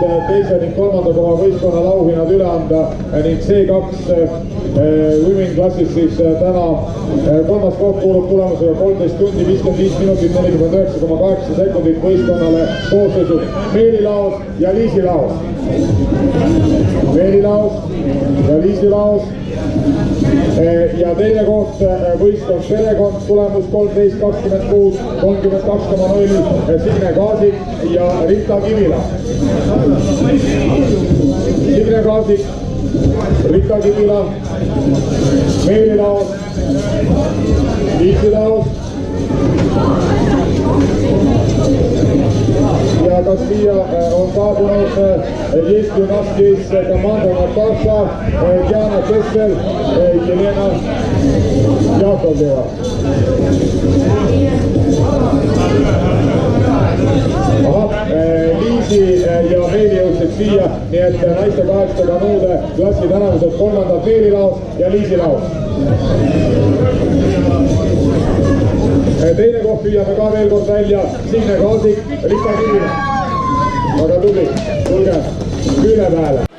jõud teise ning kolmanda koha võistkonnale auhinnad üle anda ning C2 women klassis siis täna kolmas koht kuulub tulemusega 13 tundi 55 minutit 49,8 sekundit võistkonnale koosseisus Meeli Laos ja Liisi Laos. Meeli Laos ja Liisi Laos. Ja teine koht võistkond Perekond, tulemus 13.26, 32,0 Signe Kaasik ja Rita Kivila. Signe Kaasik, Rita Kivila, Meeli Laos, Liisi Laos. Ja kas siia on saabunud Eesti gümnastis Komanda Natasha, Diana Kessel, Jelena Jakovleva. Liisi ja Meeli jõudsid siia, nii et naiste 8 kanuude klassi tänavused kolmandad Meeli Laos ja Liisi Laos. Teine koht püüame ka veel kord välja, Signe Kaasik, Rita Kivila. Väga tubli, tulge külje peale.